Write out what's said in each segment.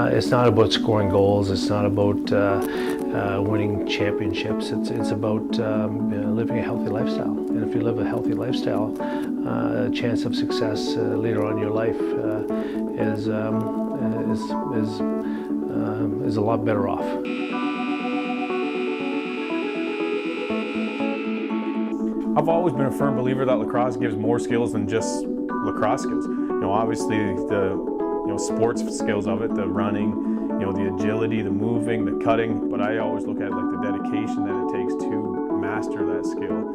It's not about scoring goals. It's not about winning championships. It's about living a healthy lifestyle. And if you live a healthy lifestyle, chance of success later on in your life is a lot better off. I've always been a firm believer that lacrosse gives more skills than just lacrosse skills. Obviously the sports skills of it, the running, the agility, the moving, the cutting. But I always look at like the dedication that it takes to master that skill.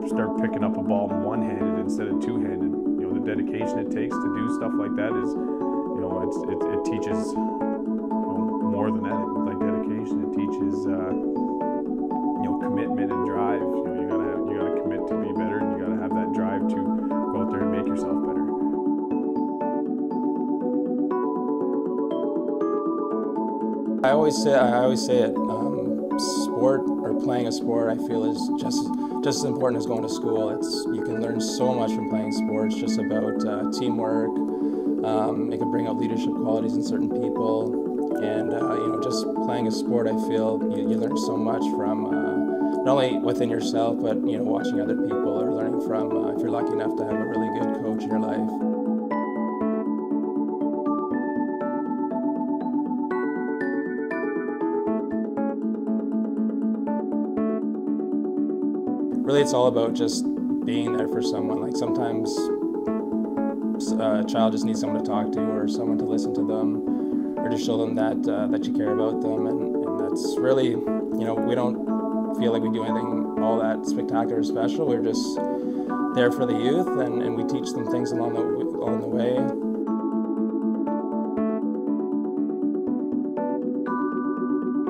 To start picking up a ball one-handed instead of two-handed. The dedication it takes to do stuff like that is, it teaches more than that. Like dedication, it teaches commitment and drive. You gotta commit to be better, and you gotta have that drive to go out there and make yourself better. I always say it. Sport or playing a sport, I feel, is just as important as going to school. You can learn so much from playing sports. Just about teamwork. It can bring out leadership qualities in certain people, and just playing a sport, I feel you learn so much from not only within yourself, but watching other people or learning from. If you're lucky enough to have a really good coach in your life. Really, it's all about just being there for someone. Like sometimes a child just needs someone to talk to, or someone to listen to them, or just show them that you care about them. And that's really, we don't feel like we do anything all that spectacular or special. We're just there for the youth, and we teach them things along the way.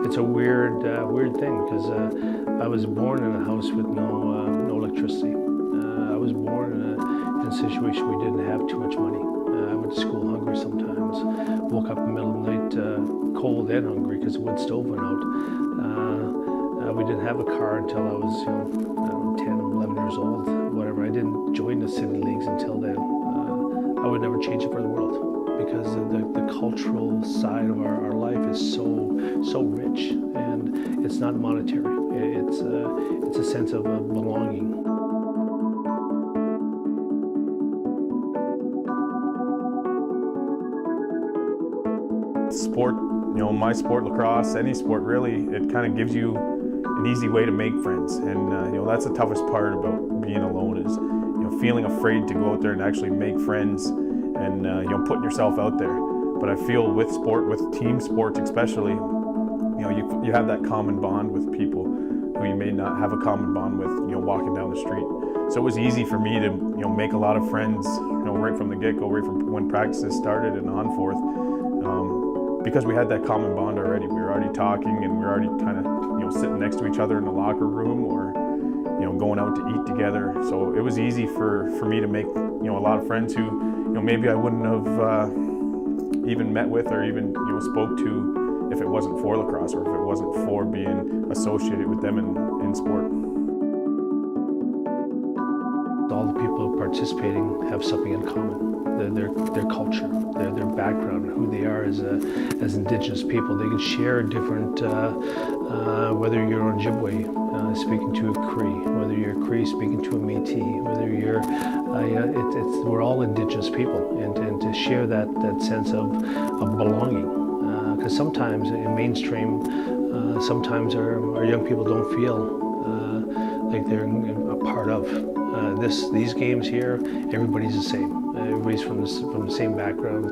It's a weird thing because I was born in a house with no electricity. I was born in a situation we didn't have too much money. I went to school hungry sometimes. Woke up in the middle of the night cold and hungry because the wood stove went out. We didn't have a car until I was 10, 11 years old, whatever. I didn't join the city leagues until then. I would never change it for the world, because the cultural side of our life is so rich, and it's not monetary. It's a sense of belonging. Sport, my sport, lacrosse, any sport really, it kind of gives you an easy way to make friends, and that's the toughest part about being alone is feeling afraid to go out there and actually make friends, and putting yourself out there. But I feel with sport, with team sports especially, you have that common bond with people who you may not have a common bond with, walking down the street. So it was easy for me to make a lot of friends, right from the get-go, right from when practices started and on forth, because we had that common bond already. We were already talking, and we were already kind of sitting next to each other in the locker room, or going out to eat together. So it was easy for me to make a lot of friends who maybe I wouldn't have even met with, or even spoke to, if it wasn't for lacrosse, or if it wasn't for being associated with them in sport. All the people participating have something in common. Their culture, their background, who they are as Indigenous people. They can share different, whether you're Ojibwe speaking to a Cree, whether you're Cree speaking to a Métis, whether you're, we're all Indigenous people, and to share that sense of belonging. Because sometimes in mainstream, sometimes our young people don't feel like they're a part of these games here. Everybody's the same. Everybody's from the same background.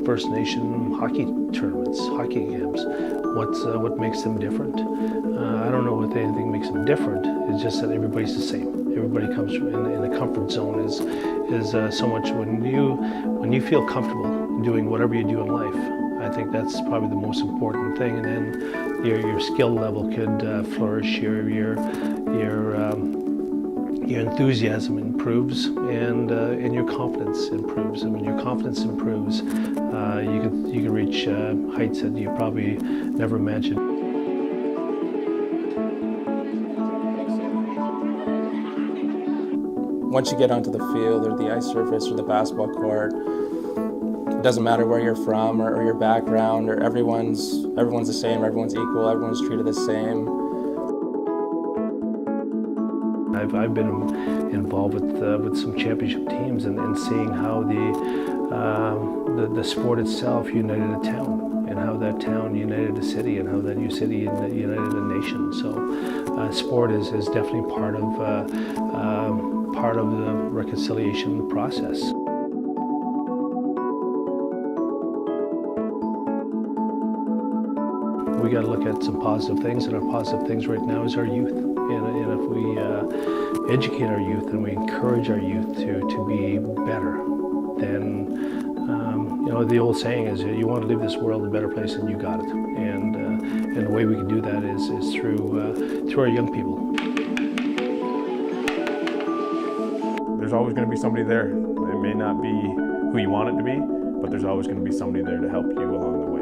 First Nation hockey tournaments, hockey games. What makes them different? I don't know if anything makes them different. It's just that everybody's the same. Everybody comes from in the comfort zone. Is so much when you feel comfortable doing whatever you do in life. I think that's probably the most important thing, and then your skill level could flourish. Your enthusiasm improves, and your confidence improves. And when your confidence improves, you can reach heights that you probably never imagined. once you get onto the field or the ice surface or the basketball court, it doesn't matter where you're from or your background, or everyone's the same, everyone's equal, everyone's treated the same. I've been involved with some championship teams and seeing how the sport itself united a town, and how that town united a city, and how that new city united a nation. So sport is definitely part of the reconciliation process. We got to look at some positive things, and our positive things right now is our youth. And if we educate our youth and we encourage our youth to be better, then the old saying is, you want to leave this world a better place, and you got it. And the way we can do that is through our young people. There's always going to be somebody there. It may not be who you want it to be, but there's always going to be somebody there to help you along the way.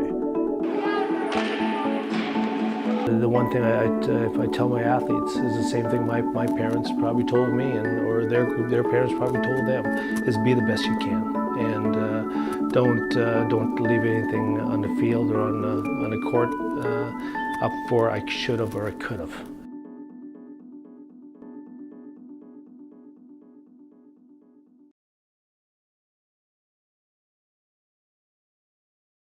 The one thing if I tell my athletes is the same thing my parents probably told me, or their parents probably told them, is be the best you can, and don't leave anything on the field or on the court up for I should have or I could have.